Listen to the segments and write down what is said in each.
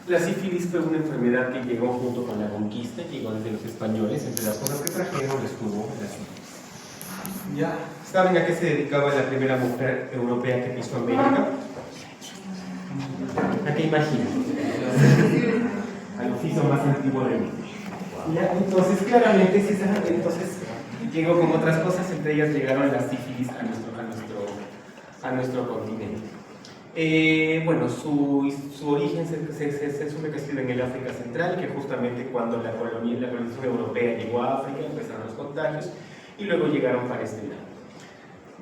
La sífilis fue una enfermedad que llegó junto con la conquista, llegó desde los españoles, entre las cosas que trajeron estuvo la sífilis. ¿Ya saben a qué se dedicaba la primera mujer europea que pisó América? ¿A qué imaginan? Al oficio más antiguo del mundo. ¿Ya? Entonces, claramente, entonces llegó con otras cosas, entre ellas llegaron las sífilis a nuestro continente. Bueno, su origen se asume que ha sido en el África Central, que justamente cuando la colonización europea llegó a África empezaron los contagios y luego llegaron para este lado.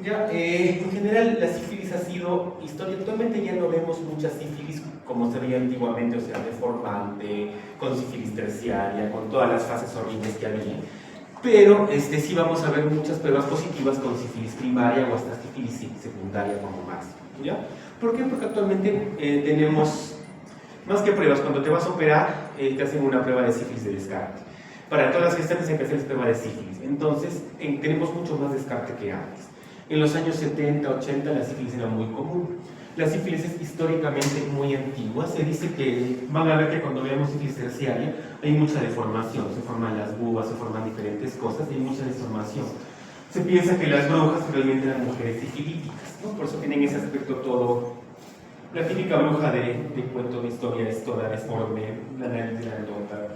Ya, en general la sífilis ha sido historia. Actualmente ya no vemos mucha sífilis como se veía antiguamente, o sea, deformante, con sífilis terciaria, con todas las fases horribles que había. Pero sí vamos a ver muchas pruebas positivas con sífilis primaria o hasta sífilis secundaria como máximo. ¿Ya? ¿Por qué? Porque actualmente tenemos más que pruebas. Cuando te vas a operar, te hacen una prueba de sífilis de descarte. Para todas las gestantes hay que hacer prueba de sífilis. Entonces, tenemos mucho más descarte que antes. En los años 70, 80, la sífilis era muy común. La sífilis es históricamente muy antigua. Se dice que, van a ver que cuando veamos sífilis terciaria, hay mucha deformación. Se forman las bubas, se forman diferentes cosas, y hay mucha deformación. Se piensa que las brujas realmente eran mujeres sifilíticas, ¿no? Por eso tienen ese aspecto todo. La típica bruja de cuento de historia es toda deforme, la nariz grandota,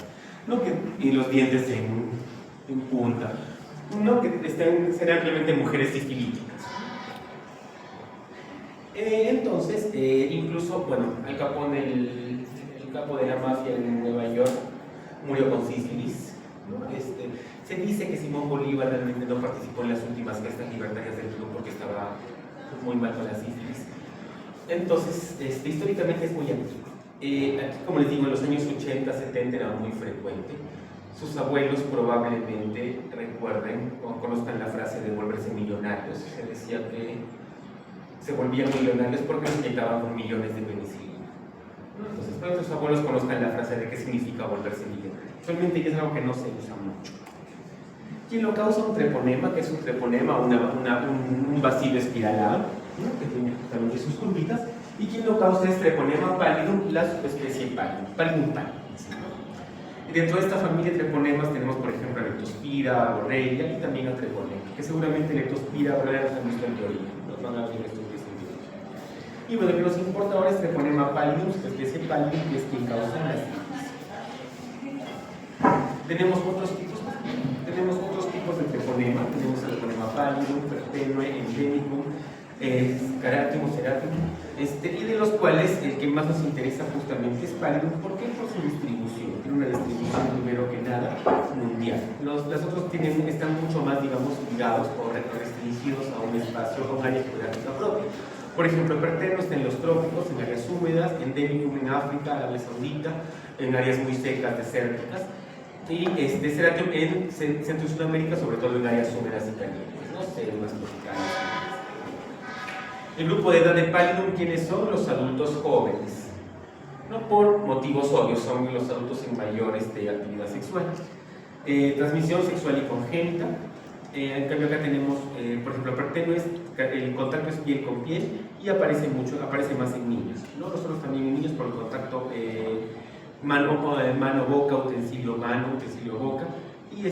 ¿no? Y los dientes en punta, ¿no? Que serán realmente mujeres sifilíticas. Entonces, incluso, bueno, Al Capone, el capo de la mafia en Nueva York, murió con sífilis, ¿no? Se dice que Simón Bolívar realmente no participó en las últimas gestas libertarias del Perú porque estaba muy mal con la sífilis. Entonces, históricamente es muy antiguo. Aquí, como les digo, en los años 80, 70 era muy frecuente. Sus abuelos probablemente recuerden o conozcan la frase de volverse millonarios. Se decía que se volvían millonarios porque se inyectaban con millones de penicilina. Entonces, espero que sus abuelos conozcan la frase de qué significa volverse millonario. Realmente es algo que no se usa mucho. ¿Quién lo causa? Un treponema, que es un treponema, un bacilo espiralado, ¿no? Que tiene justamente sus curvitas. ¿Y quién lo causa? Es treponema pallidum, la subespecie pallidum pallidum. Dentro de esta familia de treponemas tenemos, por ejemplo, a Leptospira, Borrelia y también a Treponema, que seguramente Leptospira, Borrelia los han visto en teoría, nos van a ver esto que es en teoría. Y bueno, lo que nos importa ahora es Treponema pallidum, subespecie pallidum, que es quien causa la sífilis. Tenemos otros tipos de treponema. Tenemos el treponema pallidum, pertenue, endemicum, ceratum, y de los cuales el que más nos interesa justamente es pallidum. ¿Por qué? Por su distribución. Tiene una distribución, primero que nada, mundial. Los otros están mucho más, digamos, ligados o restringidos a un espacio, a un área geográfica propia. Por ejemplo, el pertenue está en los trópicos, en áreas húmedas, endemicum en África, Arabia Saudita, en áreas muy secas, desérticas, y ceratum en Centro y Sudamérica, sobre todo en áreas húmedas y calientes, ¿no? Selvas tropicales. El grupo de edad de pallidum, ¿quiénes son? Los adultos jóvenes. No por motivos obvios, son los adultos en mayor actividad sexual. Transmisión sexual y congénita. En cambio acá tenemos, por ejemplo, pertenue, el contacto es piel con piel y aparece más en niños, ¿no? Nosotros también en niños por el contacto mano-boca, utensilio-mano, utensilio-boca, y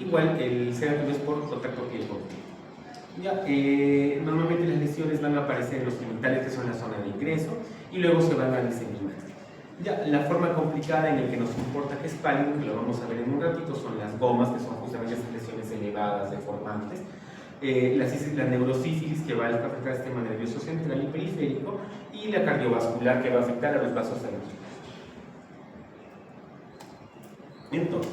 igual el ceratum es por contacto piel con piel. Ya, normalmente las lesiones van a aparecer en los genitales, que son la zona de ingreso, y luego se van a diseminar. Ya, la forma complicada en la que nos importa que es pálido, que lo vamos a ver en un ratito, son las gomas, que son justamente esas lesiones elevadas, deformantes. La neurosífilis, que va a afectar al sistema nervioso central y periférico, y la cardiovascular, que va a afectar a los vasos sanguíneos. Entonces,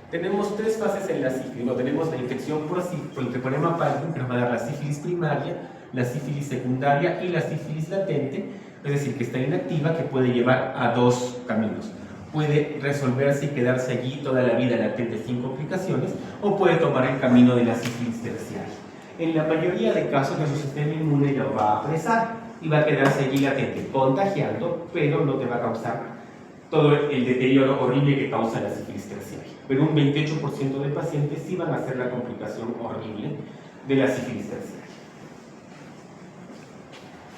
tenemos tres fases en la sífilis. No, tenemos la infección por el treponema pallidum, que nos va a dar la sífilis primaria, la sífilis secundaria y la sífilis latente, es decir, que está inactiva, que puede llevar a dos caminos. Puede resolverse y quedarse allí toda la vida latente sin complicaciones, o puede tomar el camino de la sífilis terciaria. En la mayoría de casos, nuestro sistema inmune lo va a apresar y va a quedarse allí latente, contagiando, pero no te va a causar todo el deterioro horrible que causa la sífilis terciaria. Pero un 28% de pacientes sí van a hacer la complicación horrible de la sífilis terciaria.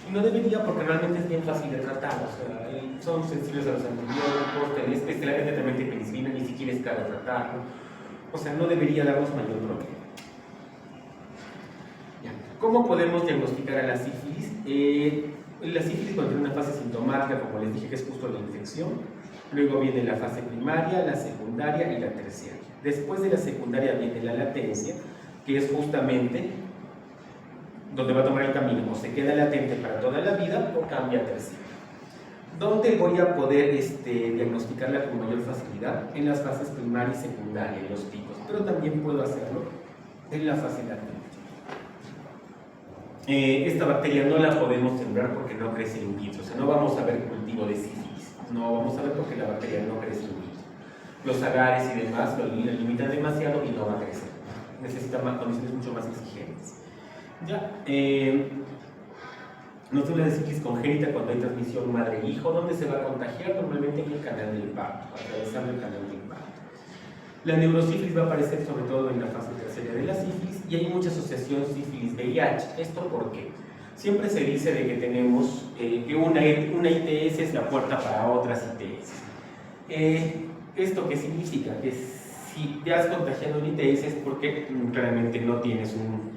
Y no debería, porque realmente es bien fácil de tratar. O sea, son sensibles a los antibióticos, especialmente también de penicilina, ni siquiera es caro tratarlo. O sea, no debería darnos mayor problema. Ya. ¿Cómo podemos diagnosticar a la sífilis? La sífilis contiene una fase sintomática, como les dije, que es justo la infección. Luego viene la fase primaria, la secundaria y la terciaria. Después de la secundaria viene la latencia, que es justamente donde va a tomar el camino, o se queda latente para toda la vida o cambia a terciaria. ¿Dónde voy a poder diagnosticarla con mayor facilidad? En las fases primaria y secundaria, en los picos, pero también puedo hacerlo en la fase latente. Esta bacteria no la podemos sembrar porque no crece in vitro, o sea, no vamos a ver cultivo de sífilis, no vamos a ver porque la bacteria no crece in vitro. Los agares y demás lo limitan demasiado y no va a crecer, necesita condiciones mucho más exigentes. Ya, nosotros la sífilis congénita, cuando hay transmisión madre-hijo, ¿dónde se va a contagiar? Normalmente en el canal del parto, atravesando el canal del parto. La neurosífilis va a aparecer sobre todo en la fase terciaria de la sífilis y hay mucha asociación sífilis-VIH. ¿Esto por qué? Siempre se dice de que tenemos que una ITS es la puerta para otras ITS. ¿Esto qué significa? Que si te has contagiado un ITS es porque claramente no tienes un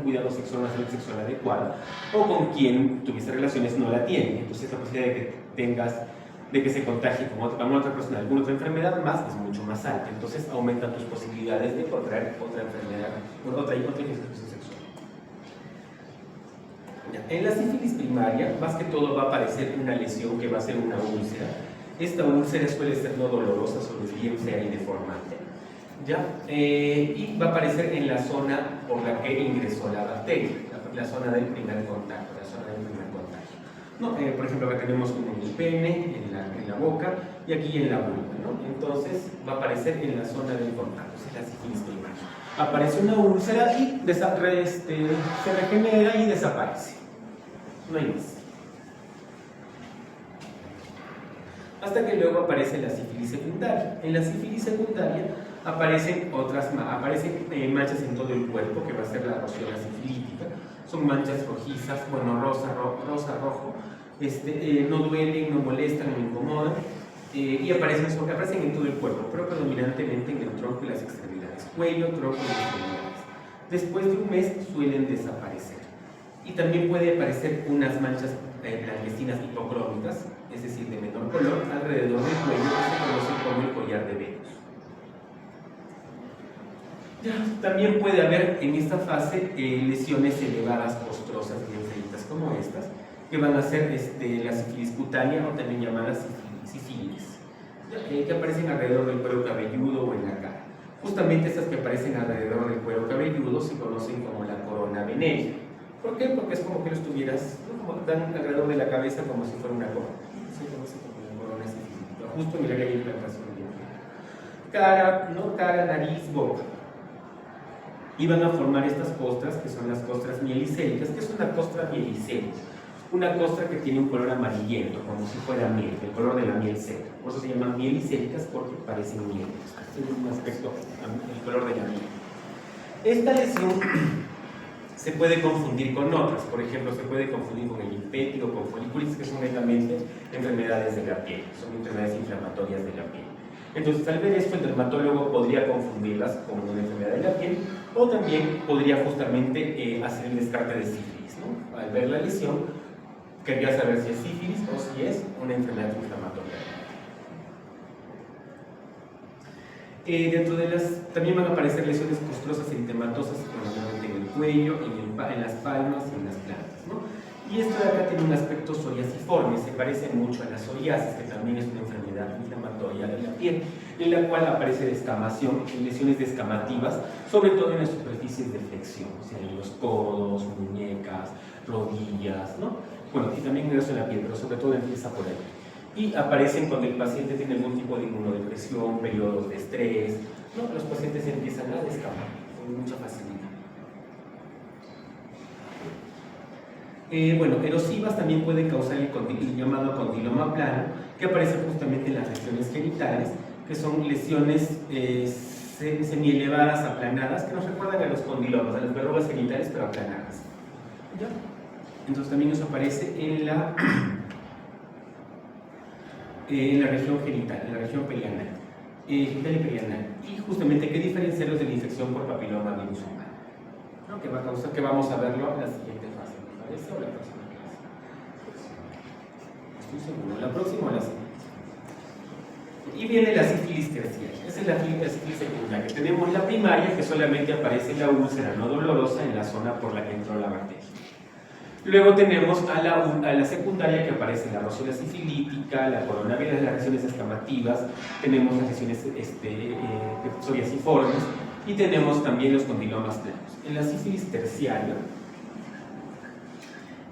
cuidado sexual, una salud sexual adecuada, o con quien tuviste relaciones no la tiene. Entonces la posibilidad de que se contagie con otra persona alguna otra enfermedad más es mucho más alta. Entonces aumentan tus posibilidades de contraer otra enfermedad, otra infección sexual. En la sífilis primaria, más que todo va a aparecer una lesión que va a ser una úlcera. Esta úlcera suele ser no dolorosa, solo es bien fea y deformante. ¿Ya? Y va a aparecer en la zona por la que ingresó la bacteria, la zona del primer contacto, ¿no? Por ejemplo, acá tenemos como en el pene, en la boca y aquí en la vulva, ¿no? Entonces va a aparecer en la zona del contacto, es la sífilis primaria. Aparece una úlcera y se regenera y desaparece. No hay más. Hasta que luego aparece la sífilis secundaria. En la sífilis secundaria aparecen manchas en todo el cuerpo, que va a ser la roseola sifilítica. Son manchas rojizas, bueno, rosa, rojo, no duelen, no molestan, no incomodan, y aparecen en todo el cuerpo, pero predominantemente en el tronco y las extremidades, cuello, tronco y extremidades. Después de un mes suelen desaparecer. Y también puede aparecer unas manchas blanquecinas hipocrómicas, es decir, de menor color, alrededor del cuello, que se conoce como el collar de Venus. También puede haber en esta fase lesiones elevadas postrosas bien feitas como estas, que van a ser la sífilis cutánea o también llamada sífilis, que aparecen alrededor del cuero cabelludo o en la cara. Justamente estas que aparecen alrededor del cuero cabelludo se conocen como la corona venérea. ¿Por qué? Porque es como que lo estuvieras, ¿no? Como dan alrededor de la cabeza como si fuera una corona. Se conoce como la corona sifilítica. Justo en el área de implantación de cara, ¿no? Cara, nariz, boca. Y van a formar estas costras, que son las costras mielicéricas. ¿Qué es una costra mielicérica? Una costra que tiene un color amarillento, como si fuera miel, el color de la miel seca. Por eso se llaman mielicéricas, porque parecen miel. Este es un aspecto, el color de la miel. Esta lesión se puede confundir con otras. Por ejemplo, se puede confundir con el impétigo, con foliculitis, que son netamente enfermedades de la piel, son enfermedades inflamatorias de la piel. Entonces, al ver esto, el dermatólogo podría confundirlas con una enfermedad de la piel, o también podría justamente hacer el descarte de sífilis, ¿no? Al ver la lesión, querría saber si es sífilis o si es una enfermedad inflamatoria. También van a aparecer lesiones costrosas eritematosas, normalmente en el cuello, en las palmas y en las plantas, ¿no? Y esto de acá tiene un aspecto psoriasiforme, se parece mucho a la psoriasis, que también es una enfermedad inflamatoria de la piel, en la cual aparece descamación, lesiones descamativas, sobre todo en las superficies de flexión, o sea, en los codos, muñecas, rodillas, ¿no? Bueno, y también en el resto de la piel, pero sobre todo empieza por ahí. Y aparecen cuando el paciente tiene algún tipo de inmunodepresión, periodos de estrés, ¿no? Los pacientes empiezan a descamar con mucha facilidad. Bueno, erosivas también pueden causar el llamado condiloma plano, que aparece justamente en las lesiones genitales, que son lesiones semielevadas, aplanadas, que nos recuerdan a los condilomas, a las verrugas genitales, pero aplanadas. ¿Ya? Entonces también eso aparece en en la región genital, en la región perianal, genital y perianal. Y justamente hay que diferenciarlos de la infección por papiloma virus humano, ¿no? Que va a causar, que vamos a verlo en la siguiente fase, ¿me parece? O la próxima clase. Estoy seguro, la próxima o la siguiente. Y viene la sífilis terciaria, esa es la sífilis secundaria. Tenemos la primaria, que solamente aparece la úlcera no dolorosa en la zona por la que entró la bacteria. Luego tenemos a la secundaria, que aparece la rosola sifilítica, la coronavirus, las lesiones escamativas, tenemos las lesiones psoriasiformes y tenemos también los condilomas planos. En la sífilis terciaria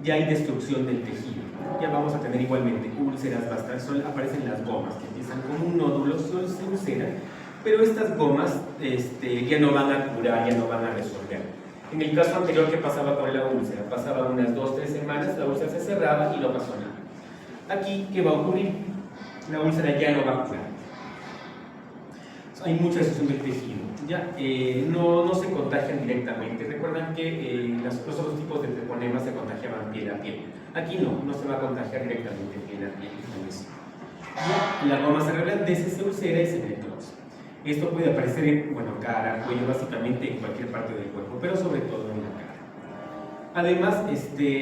ya hay destrucción del tejido, ya vamos a tener igualmente úlceras, aparecen las gomas que empiezan como un nódulo, solo se ulceran, pero estas gomas ya no van a curar, ya no van a resolver. En el caso anterior, ¿qué pasaba con la úlcera? Pasaban unas 2-3 semanas, la úlcera se cerraba y no pasó nada. Aquí, ¿qué va a ocurrir? La úlcera ya no va a curar. Hay mucha destrucción del tejido, ¿ya? No se contagian directamente. Recuerdan que los otros tipos de treponemas se contagiaban piel a piel. Aquí no se va a contagiar directamente piel a piel. La goma se reblandece, se ulcera y se necrosa. Esto puede aparecer en cara, cuello, básicamente en cualquier parte del cuerpo, pero sobre todo en la cara. Además,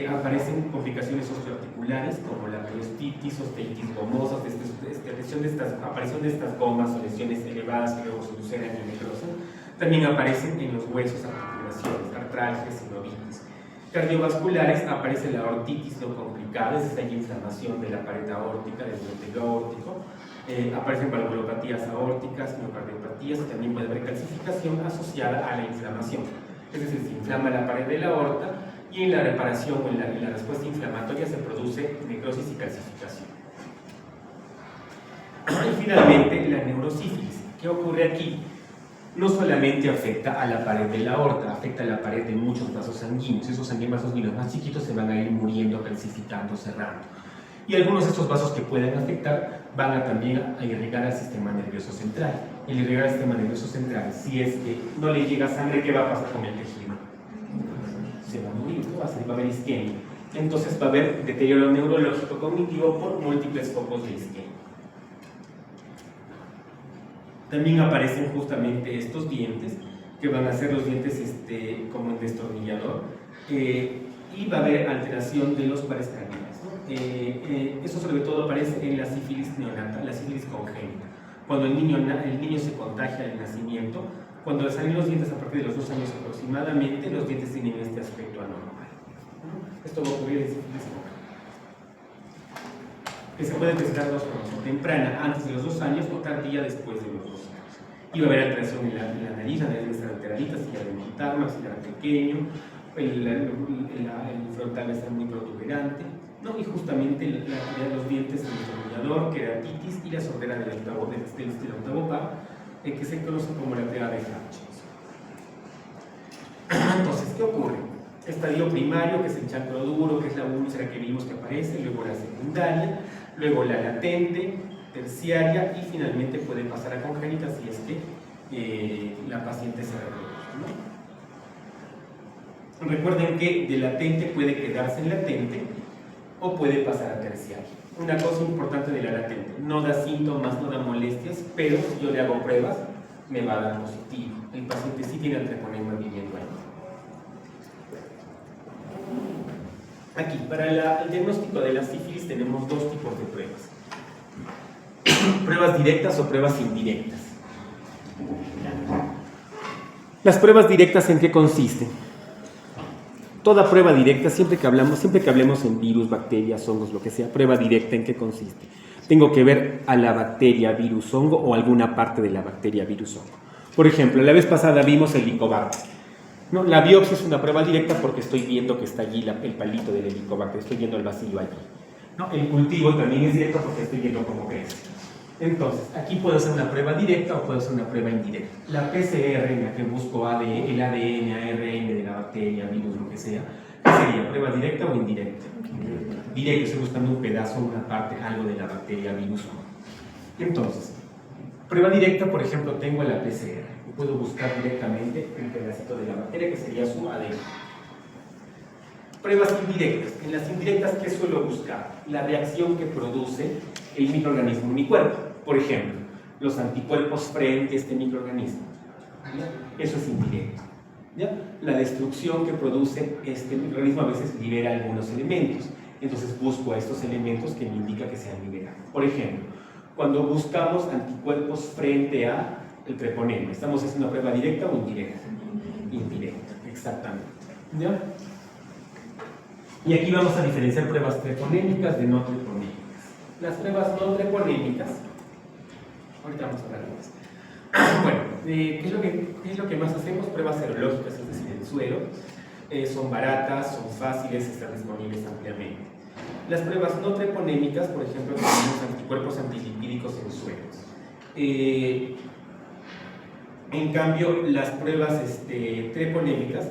aparecen complicaciones osteoarticulares como la periostitis, osteitis gomosa, aparición de estas gomas o lesiones elevadas que luego se ulceran y necrosan. También aparecen en los huesos, articulaciones, artralgias, sinovitis. Cardiovasculares, aparece la aortitis no complicada, es esta inflamación de la pared aórtica, del endotelo aórtico. Aparecen valvulopatías aórticas, miocardiopatías, y también puede haber calcificación asociada a la inflamación. Es decir, se inflama la pared de la aorta y en la reparación o en la respuesta inflamatoria se produce necrosis y calcificación. Y finalmente, la neurosífilis. ¿Qué ocurre aquí? No solamente afecta a la pared de la aorta, afecta a la pared de muchos vasos sanguíneos. Esos vasos sanguíneos más chiquitos se van a ir muriendo, calcificando, cerrando. Y algunos de estos vasos que pueden afectar van también a irrigar al sistema nervioso central. El irrigar al sistema nervioso central, si es que no le llega sangre, ¿qué va a pasar con el tejido? Se va a morir, ¿no? Va a haber isquemia. Entonces va a haber deterioro neurológico cognitivo por múltiples focos de isquemia. También aparecen justamente estos dientes, que van a ser los dientes como en destornillador, y va a haber alteración de los pares craneales, ¿no? Eso sobre todo aparece en la sífilis neonatal, la sífilis congénita. Cuando el niño se contagia al nacimiento, cuando salen los dientes a partir de los 2 años aproximadamente, los dientes tienen este aspecto anormal, ¿no? Esto va a ocurrir en sífilis congénita, que se puede presentar 2 formas: temprana antes de los 2 años o tardía después de los 2 años. Y va a haber alteración en la nariz debe estar alteradita, si ya de montar, maxilar pequeño, el frontal va a estar muy protuberante, ¿no? Y justamente los dientes, el destornillador, queratitis y la sordera del octavo par, que se conoce como la pega de Hutchins. Entonces, ¿qué ocurre? Estadio primario, que es el chancro duro, que es la úlcera que vimos que aparece, luego la secundaria, luego la latente, terciaria, y finalmente puede pasar a congénita si es que la paciente se reproduce, ¿no? Recuerden que de latente puede quedarse en latente o puede pasar a terciaria. Una cosa importante de la latente: no da síntomas, no da molestias, pero si yo le hago pruebas, me va a dar positivo. El paciente sí tiene el treponema viviendo ahí. Aquí, para el diagnóstico de la sífilis tenemos 2 tipos de pruebas: pruebas directas o pruebas indirectas. Las pruebas directas, ¿en qué consisten? Toda prueba directa, siempre que hablemos en virus, bacterias, hongos, lo que sea, prueba directa, ¿en qué consiste? Tengo que ver a la bacteria, virus, hongo o alguna parte de la bacteria, virus, hongo. Por ejemplo, la vez pasada vimos el Helicobacter, ¿no? La biopsia es una prueba directa porque estoy viendo que está allí el palito del Helicobacter, estoy viendo el bacilo allí, ¿no? El cultivo también es directo porque estoy viendo cómo crece. Entonces, aquí puedo hacer una prueba directa o puedo hacer una prueba indirecta. La PCR, en la que busco el ADN, ARN de la bacteria, virus, lo que sea, ¿qué sería? ¿Prueba directa o indirecta? Directo, estoy buscando un pedazo, una parte, algo de la bacteria, virus o no. Entonces, prueba directa, por ejemplo, tengo la PCR. Puedo buscar directamente el pedacito de la bacteria, que sería su ADN. Pruebas indirectas. En las indirectas, ¿qué suelo buscar? La reacción que produce el microorganismo en mi cuerpo. Por ejemplo, los anticuerpos frente a este microorganismo. ¿Ya? Eso es indirecto. ¿Ya? La destrucción que produce este microorganismo a veces libera algunos elementos. Entonces busco a estos elementos que me indican que se han liberado. Por ejemplo, cuando buscamos anticuerpos frente a el treponema, ¿estamos haciendo una prueba directa o indirecta? Indirecta, exactamente. ¿Ya? Y aquí vamos a diferenciar pruebas treponémicas de no treponémicas. Las pruebas no treponémicas, ahorita vamos a hablar de esto. Bueno, ¿qué es lo que más hacemos? Pruebas serológicas, es decir, en suelo. Son baratas, son fáciles, están disponibles ampliamente. Las pruebas no treponémicas, por ejemplo, tenemos anticuerpos antilipídicos en suelos. En cambio, las pruebas treponémicas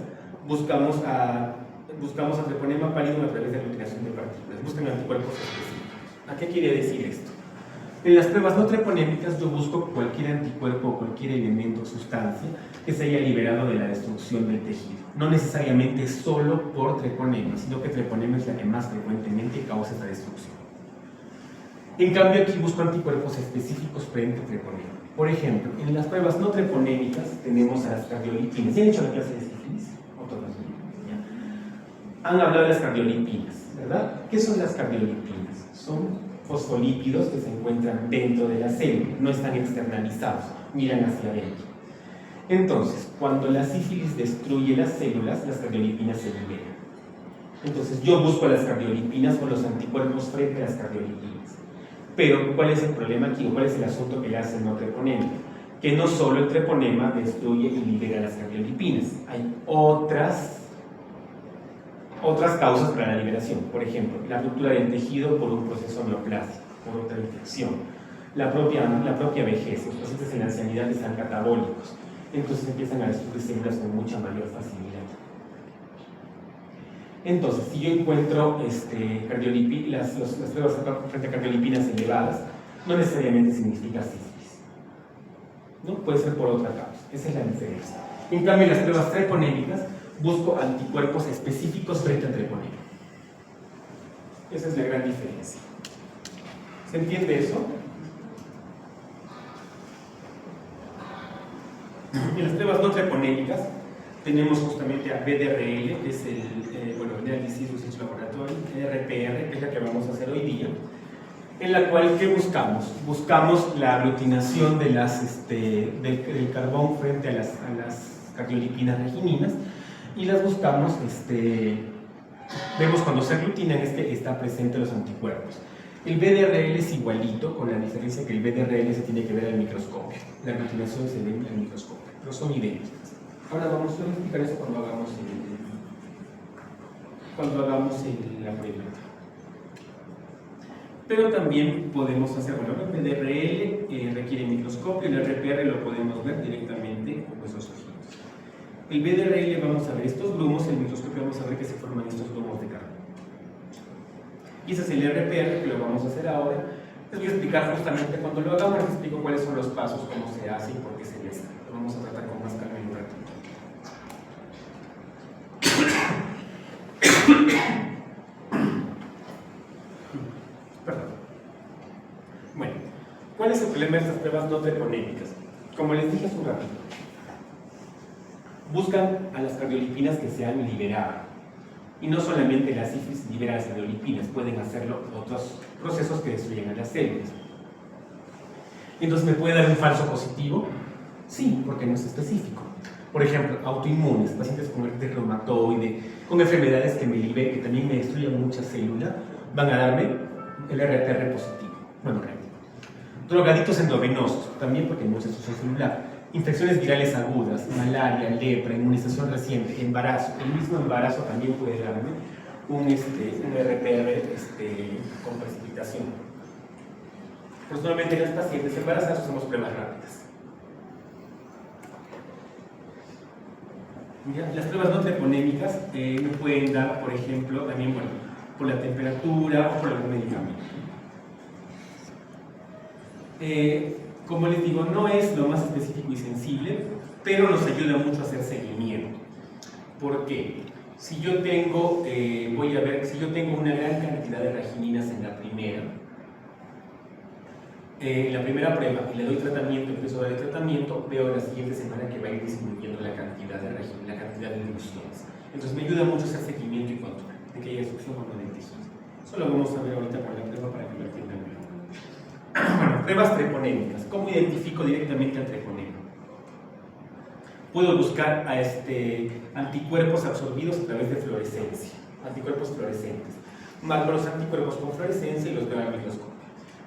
buscamos a treponema pálido a través de aglutinación de partículas. Buscan anticuerpos específicos. ¿A qué quiere decir esto? En las pruebas no treponémicas yo busco cualquier anticuerpo o cualquier elemento o sustancia que se haya liberado de la destrucción del tejido. No necesariamente solo por treponema, sino que treponema es la que más frecuentemente causa esta destrucción. En cambio aquí busco anticuerpos específicos frente a treponema. Por ejemplo, en las pruebas no treponémicas tenemos a las cardiolipinas. ¿Ya han hecho la clase de sífilis? Han hablado de las cardiolipinas, ¿verdad? ¿Qué son las cardiolipinas? Son fosfolípidos que se encuentran dentro de la célula, no están externalizados, miran hacia adentro. Entonces, cuando la sífilis destruye las células, las cardiolipinas se liberan. Entonces, yo busco las cardiolipinas o los anticuerpos frente a las cardiolipinas. Pero, ¿cuál es el problema aquí? ¿Cuál es el asunto que le hace el no treponema? Que no solo el treponema destruye y libera las cardiolipinas, hay otras causas para la liberación. Por ejemplo, la ruptura del tejido por un proceso neoplásico, por otra infección, la propia vejez. Los pacientes en la ancianidad están catabólicos, entonces empiezan a destruir células con mucha mayor facilidad. Entonces, si yo encuentro las pruebas frente a cardiolipinas elevadas, no necesariamente significa sífilis, ¿no? Puede ser por otra causa. Esa es la diferencia. En cambio, en las pruebas treponémicas busco anticuerpos específicos frente al treponema. Esa es la gran diferencia. ¿Se entiende eso? En las pruebas no treponémicas tenemos justamente a BDRL, que es el Viral Disease Research Laboratory, RPR, que es la que vamos a hacer hoy día, en la cual, ¿qué buscamos? Buscamos la aglutinación de del carbón frente a las cardiolipinas regininas, y las buscamos, vemos cuando se aglutinan está presente los anticuerpos. El BDRL es igualito, con la diferencia que el BDRL se tiene que ver al microscopio. La aglutinación se ve al microscopio, pero son idénticas. Ahora vamos a explicar eso cuando hagamos la prueba. Pero también podemos hacer, el BDRL requiere microscopio, el RPR lo podemos ver directamente con nuestros ojitos. El BDRL vamos a ver estos grumos, el microscopio vamos a ver que se forman estos grumos de carbón. Y ese es el RPR, que lo vamos a hacer ahora. Les voy a explicar justamente cuando lo hagamos, les explico cuáles son los pasos, cómo se hace y por qué se mezcla. Lo vamos a tratar con más calma en un ratito. Perdón. Bueno, ¿cuál es el problema de estas pruebas no treponémicas? Como les dije hace un ratito, buscan a las cardiolipinas que se han liberado. Y no solamente la sífilis libera las cardiolipinas, pueden hacerlo otros procesos que destruyen a las células. Entonces, ¿me puede dar un falso positivo? Sí, porque no es específico. Por ejemplo, autoinmunes, pacientes con artritis reumatoide, con enfermedades que me liberen, que también me destruyan mucha célula, van a darme el RPR positivo. Bueno, drogadictos endovenosos, también porque no es destrucción celular. Infecciones virales agudas, malaria, lepra, inmunización reciente, embarazo. El mismo embarazo también puede darme un RPR con precipitación. Pues normalmente en los pacientes embarazados hacemos pruebas rápidas. Las pruebas no treponémicas me pueden dar, por ejemplo, también por la temperatura o por algún medicamento. Como les digo, no es lo más específico y sensible, pero nos ayuda mucho a hacer seguimiento. ¿Por qué? Si yo tengo, si yo tengo una gran cantidad de regininas en la primera, la primera prueba y le doy tratamiento, empiezo a darle tratamiento, veo en la siguiente semana que va a ir disminuyendo la cantidad de inducciones. Entonces me ayuda mucho hacer seguimiento y control de que haya inducción o no de inducción. Eso lo vamos a ver ahorita con la prueba para que lo entiendan bien. Bueno, pruebas treponémicas. ¿Cómo identifico directamente al treponema? Puedo buscar anticuerpos absorbidos a través de fluorescencia, anticuerpos fluorescentes. Marco los anticuerpos con fluorescencia y los veo al microscopio.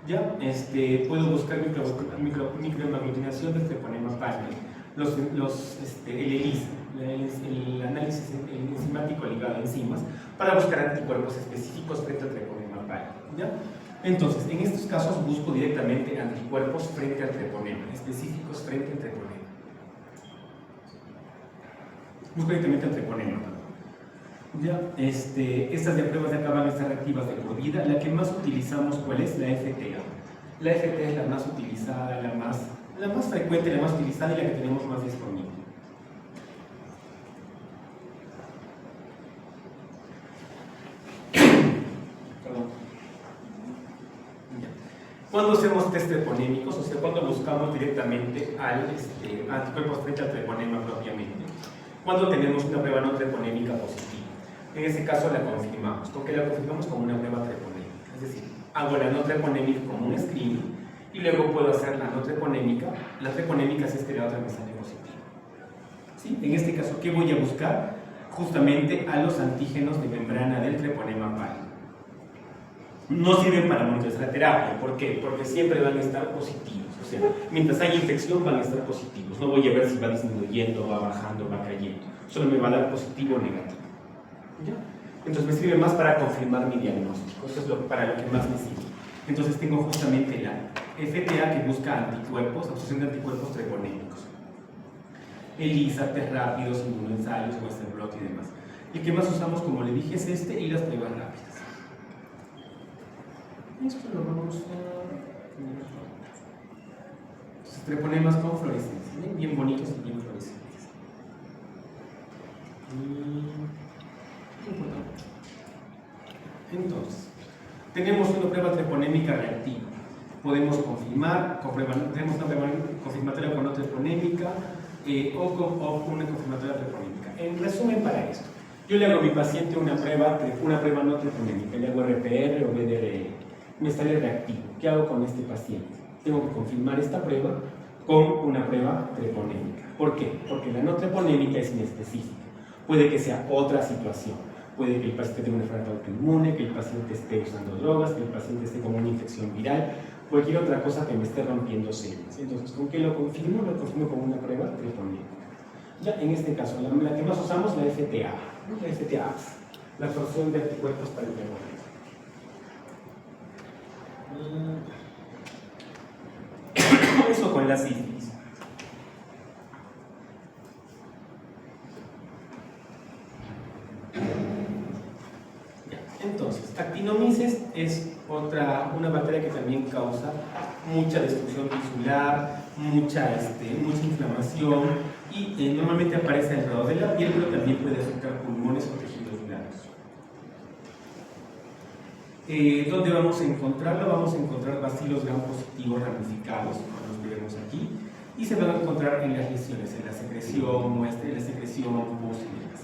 ¿Ya? Puedo buscar microaglutinación del treponema pallid, el ELISA, el análisis enzimático ligado a enzimas, para buscar anticuerpos específicos frente al treponema pallid. ¿Ya? Entonces, en estos casos busco directamente anticuerpos frente al treponema, específicos frente al treponema. Busco directamente al treponema. Ya, estas de pruebas de acá van a estar activas de por vida. La que más utilizamos, ¿cuál es? La FTA. La FTA es la más utilizada, la más frecuente, la más utilizada y la que tenemos más disponible. Perdón. Ya. Cuando hacemos test treponémicos, o sea, cuando buscamos directamente al anticuerpos frente al treponema propiamente, cuando tenemos una prueba no treponémica positiva. En ese caso la confirmamos. ¿Con qué la confirmamos? Con una prueba treponémica. Es decir, hago la no treponémica como un screening y luego puedo hacer la no treponémica. La treponémica si es que la otra me sale positiva. ¿Sí? En este caso, ¿qué voy a buscar? Justamente a los antígenos de membrana del treponema pallid. No sirven para monitorizar la terapia. ¿Por qué? Porque siempre van a estar positivos. O sea, mientras haya infección van a estar positivos. No voy a ver si va disminuyendo, va bajando, va cayendo. Solo me va a dar positivo o negativo. ¿Ya? Entonces me sirve más para confirmar mi diagnóstico. Eso es para lo que más me sirve. Entonces tengo justamente la FTA que busca anticuerpos, absorción de anticuerpos treponémicos. ELISA, test rápidos, inmunoensayos, Western blot y demás. El que más usamos, como le dije, es y las pruebas rápidas. Esto lo vamos a... Entonces, treponemas con fluorescencia, bien bonitos y bien fluorescentes. Entonces, tenemos una prueba treponémica reactiva. Podemos confirmar, tenemos una prueba confirmatoria con no treponémica o una confirmatoria treponémica. En resumen, para esto, yo le hago a mi paciente una prueba no treponémica, le hago RPR o BDRL. Me sale reactivo. ¿Qué hago con este paciente? Tengo que confirmar esta prueba con una prueba treponémica. ¿Por qué? Porque la no treponémica es inespecífica. Puede que sea otra situación. Puede que el paciente tenga una enfermedad autoinmune, que el paciente esté usando drogas, que el paciente esté con una infección viral, cualquier otra cosa que me esté rompiendo células. Entonces, ¿con qué lo confirmo? Lo confirmo con una prueba treponémica. Ya en este caso, la que más usamos, la FTA. La FTA, la absorción de anticuerpos para el treponema. Eso con la sífilis. Entonces, actinomices es una bacteria que también causa mucha destrucción tisular, mucha inflamación y normalmente aparece alrededor de la piel, pero también puede afectar pulmones o tejidos blandos. ¿Dónde vamos a encontrarlo? Vamos a encontrar bacilos gram positivos ramificados, como los que vemos aquí, y se van a encontrar en las lesiones, en la secreción, pus y demás.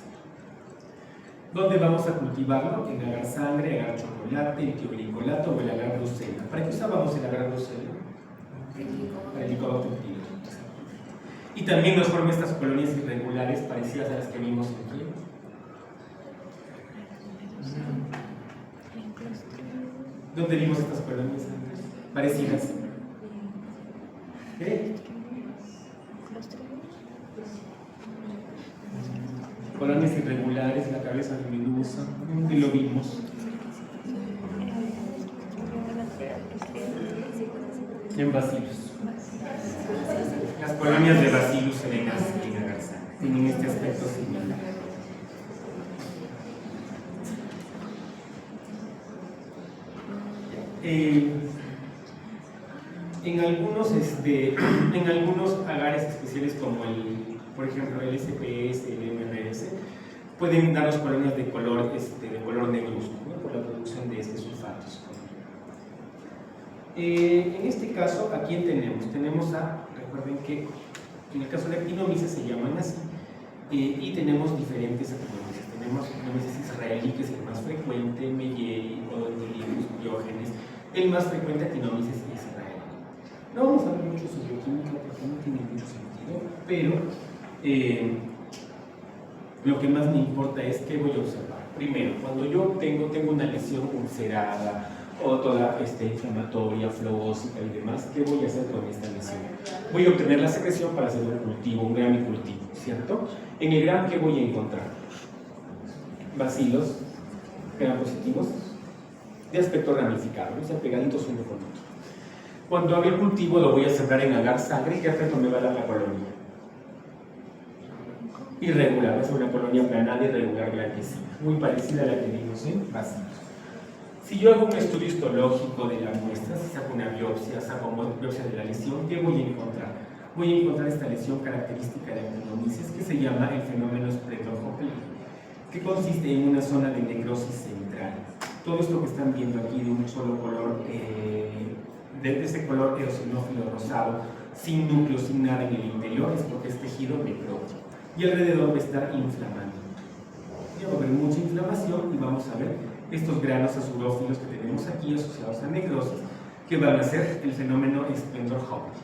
¿Dónde vamos a cultivarlo? En agar sangre, agar chocolate, el tioglicolato o el agar brucela. ¿Para qué usábamos el agar brucela? Para el licuado peptídeo. Y también nos forman estas colonias irregulares parecidas a las que vimos en el ¿Dónde vimos estas colonias antes? Parecidas. ¿Qué? Colonias irregulares, la cabeza de medusa. ¿Dónde lo vimos? En bacilos. Las colonias de bacillus se ven así en agarza. Tienen este aspecto similar. En algunos agares especiales como por ejemplo el SPS, el MRS, pueden darnos colonias de color negruzco, ¿no? Por la producción de sulfatos. En este caso, ¿a quién tenemos? Tenemos recuerden que en el caso de actinomyces se llaman así, y tenemos diferentes actinomyces. Tenemos actinomyces israelí, que es el más frecuente, Meyeri, Odontolithus, Diógenes. El más frecuente actinomyces es israelí. No vamos a ver mucho sobre bioquímica porque no tiene mucho sentido, pero lo que más me importa es qué voy a observar. Primero, cuando yo tengo una lesión ulcerada o toda inflamatoria, flogósica y demás, ¿qué voy a hacer con esta lesión? Voy a obtener la secreción para hacer un cultivo, un gramicultivo, ¿cierto? En el gram, ¿qué voy a encontrar? Bacilos gram positivos de aspecto ramificado, o sea, pegaditos uno con otro. Cuando haga el cultivo lo voy a sembrar en agar sangre. ¿Qué efecto me va a dar la colonia? Irregular, es una colonia planada irregular blanquecina, muy parecida a la que vimos en bacilos. Si yo hago un estudio histológico de la muestra, si saco una biopsia, saco biopsia de la lesión, ¿qué voy a encontrar? Voy a encontrar esta lesión característica de actinomyces que se llama el fenómeno Spread-Hopkins, que consiste en una zona de necrosis central. Todo esto que están viendo aquí de un solo color, de ese color eosinófilo rosado, sin núcleo, sin nada en el interior, es porque es tejido necrótico. Y alrededor va a estar inflamando. Ya va a haber mucha inflamación y vamos a ver estos granos azurófilos que tenemos aquí asociados a necrosis, que van a ser el fenómeno Splendor-Hopkins.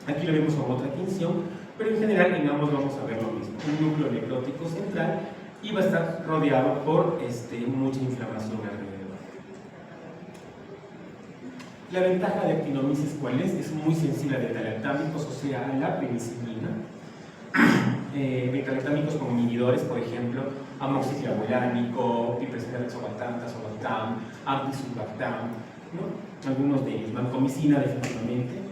Aquí lo vemos con otra tinción, pero en general en ambos vamos a ver lo mismo. Un núcleo necrótico central y va a estar rodeado por mucha inflamación alrededor. La ventaja de actinomyces, ¿cuál es? Es muy sensible a beta-lactámicos, o sea, a la penicilina. Beta-lactámicos como inhibidores, por ejemplo, amoxiclavulánico, piperacetolam, tazobactam, ampicillin, ¿no? Algunos de ellos, vancomicina definitivamente.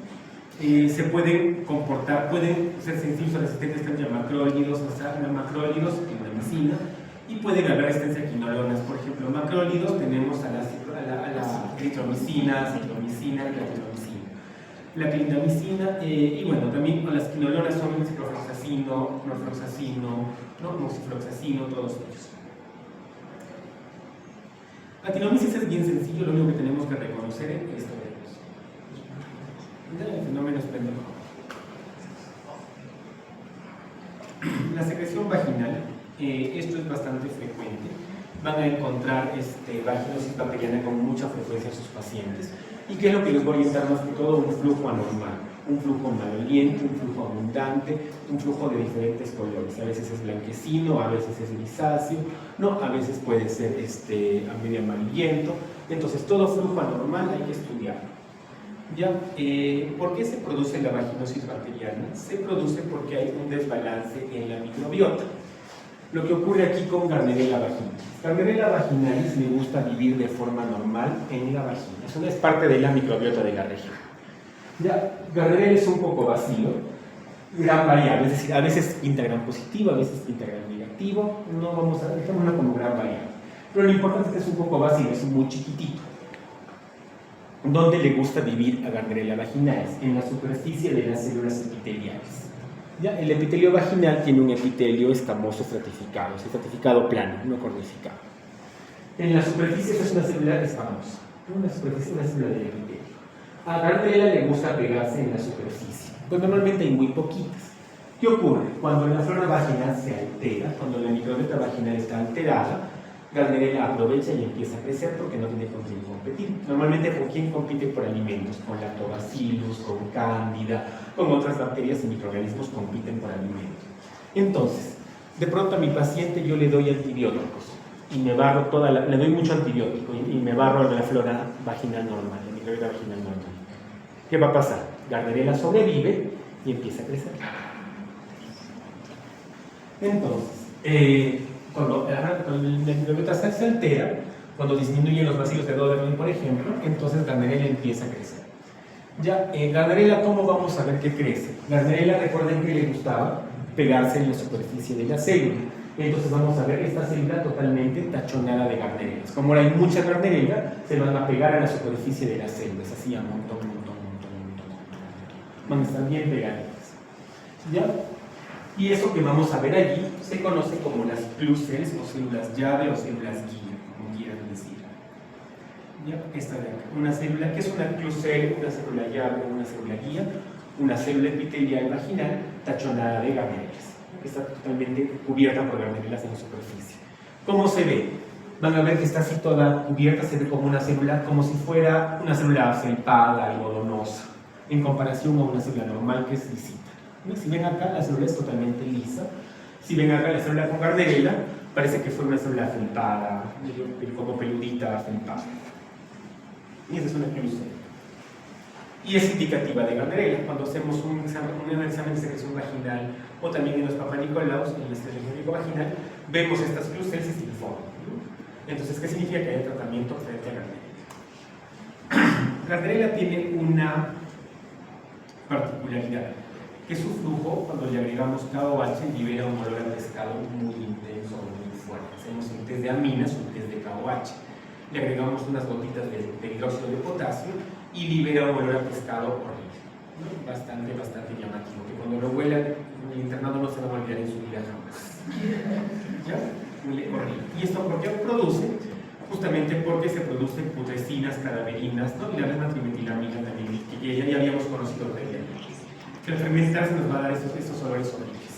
Se pueden comportar, pueden ser sensibles o resistentes a macrólidos, a macrólidos, clindamicina, y pueden haber resistencia a quinolonas. Por ejemplo, macrólidos tenemos a la eritromicina, citromicina y la clindamicina. La clindamicina, y bueno, también las quinolonas son el ciprofloxacino, norfloxacino, moxifloxacino, todos ellos. Actinomyces es bien sencillo, lo único que tenemos que reconocer es esto de ellos. El fenómeno Splendor. La secreción vaginal, esto es bastante frecuente. Van a encontrar vaginosis bacteriana con mucha frecuencia en sus pacientes. ¿Y qué es lo que les voy a orientar más que todo? Un flujo anormal, un flujo maloliente, un flujo abundante, un flujo de diferentes colores. A veces es blanquecino, a veces es grisáceo, no, a veces puede ser medio amarillento. Entonces, todo flujo anormal hay que estudiarlo. ¿Ya? ¿Por qué se produce la vaginosis bacteriana? Se produce porque hay un desbalance en la microbiota. Lo que ocurre aquí con Gardnerella vaginalis. Gardnerella vaginalis le gusta vivir de forma normal en la vagina. Eso no es parte de la microbiota de la región. Ya, Gardnerella es un poco vacío, gran variable, es decir, a veces pinta gran positivo, a veces pinta gran negativo. No vamos a dejarlo como gran variable. Pero lo importante es que es un poco vacío, es muy chiquitito. ¿Dónde le gusta vivir a Gardnerella vaginalis? En la superficie de las células epiteliales. ¿Ya? El epitelio vaginal tiene un epitelio escamoso estratificado plano, no cornificado. En la superficie es una célula escamosa, una célula del epitelio. A Gardnerella le gusta pegarse en la superficie, pues normalmente hay muy poquitas. ¿Qué ocurre? Cuando la flora vaginal se altera, cuando la microbiota vaginal está alterada, Gardnerella aprovecha y empieza a crecer porque no tiene con quién competir. Normalmente, ¿con quién compite por alimentos? Con lactobacillus, con cándida, con otras bacterias y microorganismos compiten por alimentos. Entonces, de pronto a mi paciente yo le doy antibióticos y me barro le doy mucho antibiótico y me barro la flora vaginal normal, la microbiota vaginal normal. ¿Qué va a pasar? Gardnerella sobrevive y empieza a crecer. Entonces, cuando la microbiota se altera, cuando disminuyen los bacilos de Doberman, por ejemplo, entonces Gardnerella empieza a crecer. Ya, Gardnerella, ¿cómo vamos a ver qué crece? Gardnerella, recuerden que le gustaba pegarse en la superficie de la célula. Entonces vamos a ver esta célula totalmente tachonada de Gardnerellas. Como hay mucha Gardnerella, se van a pegar a la superficie de las células, así a montón. Van a estar bien pegaditas. ¿Ya? Y eso que vamos a ver allí se conoce como las clusters o células llave o células guía, como quieran decir. ¿Ya? Esta de acá, una célula que es una cluster, una célula llave, una célula guía, una célula epitelial vaginal tachonada de garnerelas. Está totalmente cubierta por garnerelas en la superficie. ¿Cómo se ve? Van a ver que está así toda cubierta, se ve como una célula, como si fuera una célula felpada, algodonosa, en comparación a una célula normal que es lisita. Si ven acá, la célula es totalmente lisa. Si ven acá la célula con garnerela, parece que fue una célula felpada, como peludita, felpada. Y esa es una cluster. Y es indicativa de garnerela. Cuando hacemos un examen de secreción vaginal o también en los papanicolaos, en el estereo vaginal, vemos estas clusters y se informan. Entonces, ¿qué significa que hay tratamiento frente a garnerela? Garnerela tiene una particularidad, que su flujo, cuando le agregamos KOH, libera un olor a pescado muy intenso, muy fuerte. Hacemos un test de aminas, un test de KOH. Le agregamos unas gotitas de hidróxido de potasio y libera un olor a pescado horrible, ¿no? Bastante llamativo, que cuando lo huela el internado no se va a olvidar en su vida jamás. ¿Ya? Horrible. ¿Y esto por qué produce? Justamente porque se producen putrecinas, cadaverinas, ¿no? Y la misma trimetilamina también, que ya habíamos conocido previamente. Que al fermentar se nos va a dar estos olores horribles.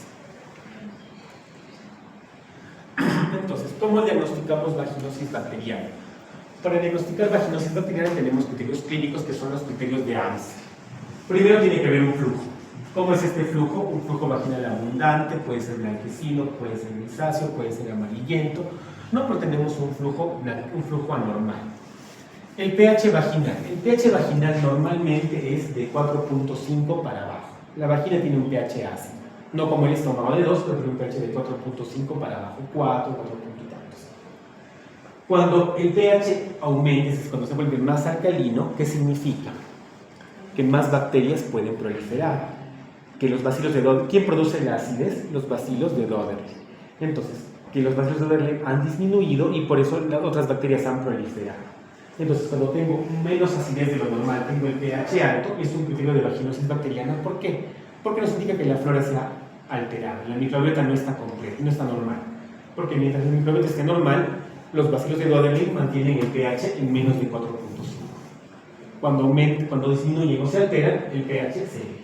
Entonces, ¿cómo diagnosticamos vaginosis bacteriana? Para diagnosticar vaginosis bacteriana tenemos criterios clínicos que son los criterios de AMS. Primero tiene que haber un flujo. ¿Cómo es este flujo? Un flujo vaginal abundante, puede ser blanquecino, puede ser grisáceo, puede ser amarillento. No, pero tenemos un flujo anormal. El pH vaginal. El pH vaginal normalmente es de 4.5 para abajo. La vagina tiene un pH ácido. No como el estómago de 2, pero tiene un pH de 4.5 para abajo. 4 y tantos. Cuando el pH aumenta, es cuando se vuelve más alcalino, ¿qué significa? Que más bacterias pueden proliferar. Que los bacilos de Doderle, ¿quién produce la acidez? Los bacilos de Doderle. Entonces, que los bacilos de Doderle han disminuido y por eso las otras bacterias han proliferado. Entonces, cuando tengo menos acidez de lo normal, tengo el pH alto, es un criterio de vaginosis bacteriana. ¿Por qué? Porque nos indica que la flora se ha alterado, la microbiota no está completa, no está normal. Porque mientras la microbiota esté normal, los bacilos de Doderle mantienen el pH en menos de 4.5. Cuando disminuyen o se alteran, el pH se eleva.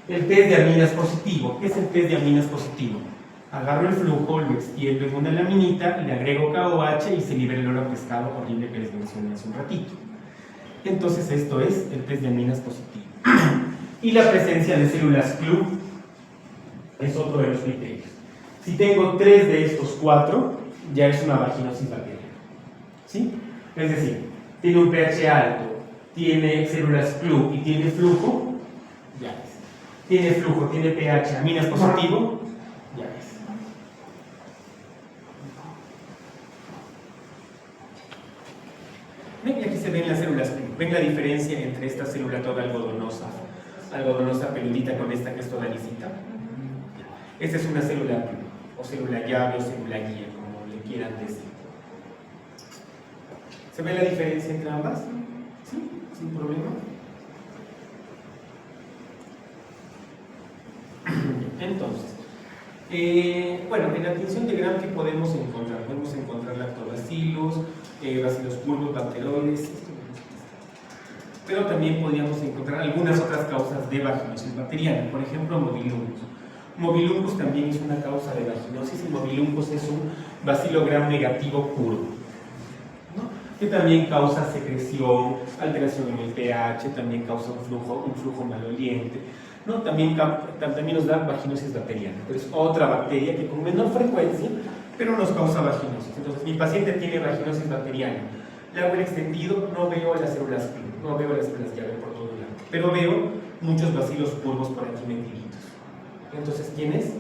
El test de aminas positivo. ¿Qué es el test de aminas positivo? Agarro el flujo, lo extiendo en una laminita, le agrego KOH y se libera el olor a pescado horrible que les mencioné hace un ratito. Entonces esto es el test de aminas positivo. Y la presencia de células club es otro de los criterios. Si tengo 3 de estos 4, ya es una vaginosis bacteriana. ¿Sí? Es decir, tiene un pH alto, tiene células club y tiene flujo, ya es. Tiene flujo, tiene pH, aminas positivo, ya es. Ven, y aquí se ven las células club. ¿Ven la diferencia entre esta célula toda algodonosa peludita con esta que es toda lisita? Esta es una célula club, o célula llave, o célula guía, como le quieran decir. ¿Se ve la diferencia entre ambas? ¿Sí? ¿Sin problema? Entonces, bueno, en la tinción de Gram, ¿qué podemos encontrar? Podemos encontrar lactobacilos, bacilos curvos, bacteroides, pero también podríamos encontrar algunas otras causas de vaginosis bacteriana, por ejemplo, mobiluncus. Mobiluncus también es una causa de vaginosis y mobiluncus es un bacilo Gram negativo puro, ¿no? Que también causa secreción, alteración en el pH, también causa un flujo maloliente, ¿no? También nos da vaginosis bacteriana, pero es otra bacteria que con menor frecuencia, pero nos causa vaginosis. Entonces, mi paciente tiene vaginosis bacteriana, le hago el extendido, no veo las células club, no veo las células llave por todo lado, pero veo muchos bacilos curvos por aquí metiditos. Entonces, ¿quién es?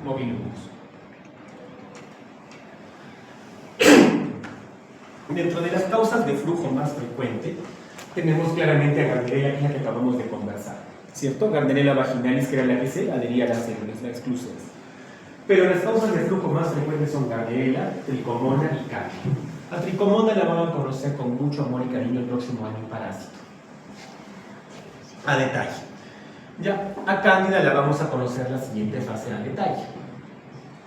Mobiluncus. Dentro de las causas de flujo más frecuente, tenemos claramente a Gardnerella, que es la que acabamos de conversar, ¿cierto? Gardnerella vaginalis, que era la que se adhería a las células, la exclusión. Pero las causas de flujo más frecuentes son Gardnerella, Tricomona y Cándida. A Tricomona la van a conocer con mucho amor y cariño el próximo año en Parásito. A detalle. Ya, a Cándida la vamos a conocer la siguiente fase a detalle.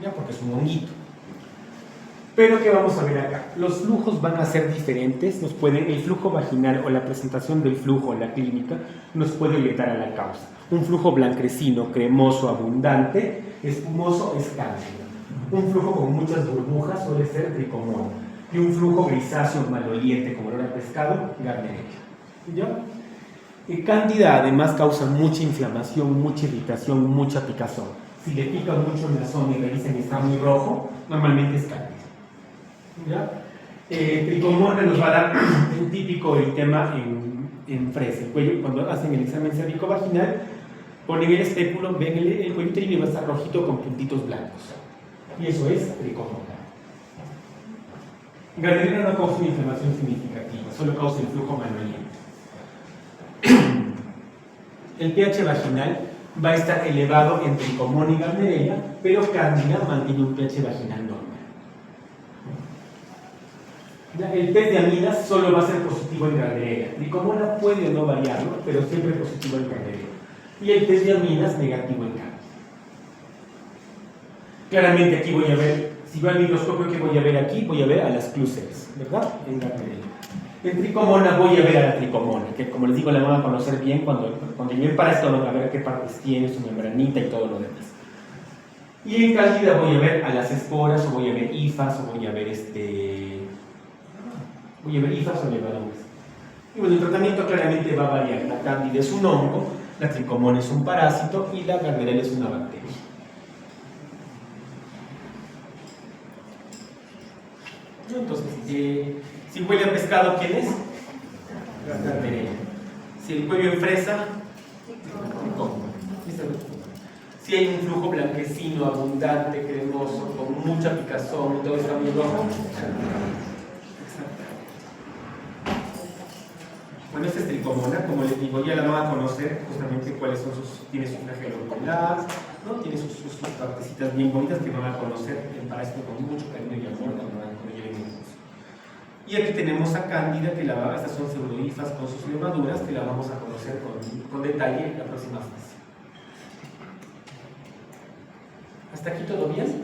Ya, porque es un honguito. Pero ¿qué vamos a ver acá? Los flujos van a ser diferentes, el flujo vaginal o la presentación del flujo en la clínica nos puede orientar a la causa. Un flujo blanquecino, cremoso, abundante, espumoso, es cándida. Un flujo con muchas burbujas suele ser tricomona. Y un flujo grisáceo, maloliente, como olor a pescado, gardnerella. ¿Ya? Cándida además causa mucha inflamación, mucha irritación, mucha picazón. Si le pica mucho en la zona y le dicen que está muy rojo, normalmente es cándida. ¿Ya? Tricomona nos va a dar un típico eritema en fresa. El cuello, cuando hacen el examen cervicovaginal, ponen el espéculo, ven el cuello uterino y va a estar rojito con puntitos blancos. Y eso es tricomona. Gardnerella no causa una inflamación significativa, solo causa el flujo maloliente. El pH vaginal va a estar elevado en tricomona y gardnerella, pero cándida mantiene un pH vaginal normal. El test de aminas solo va a ser positivo en gardnerella. Tricomona puede o no variarlo, pero siempre positivo en gardnerella. Y el test de aminas negativo en cándida. Claramente aquí voy a ver, si veo al microscopio, ¿qué voy a ver aquí? Voy a ver a las clústeres, ¿verdad? En gardnerella. En tricomona voy a ver a la tricomona, que como les digo la van a conocer bien cuando yo el parásito van a ver qué partes tiene, su membranita y todo lo demás. Y en cándida voy a ver a las esporas, o voy a ver hifas, o voy a ver hifas o levaduras. Y bueno, el tratamiento claramente va a variar. La cándida es un hongo, la tricomona es un parásito y la gardnerella es una bacteria. Entonces, si huele a pescado, ¿quién es? Gardnerella. Si el cuello en fresa, tricomona. Si hay un flujo blanquecino, abundante, cremoso, con mucha picazón y todo está muy rojo. Bueno, esta es tricomona, como les digo, ya la van a conocer justamente cuáles son tiene su flagelo ocular, ¿no? Tiene sus partecitas bien bonitas que van a conocer el parásito con mucho cariño y amor cuando lleguen el curso. Y aquí tenemos a cándida, estas son pseudohifas con sus levaduras, que la vamos a conocer con detalle en la próxima fase. ¿Hasta aquí todo bien?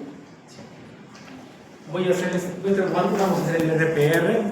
Vamos a hacer el RPR.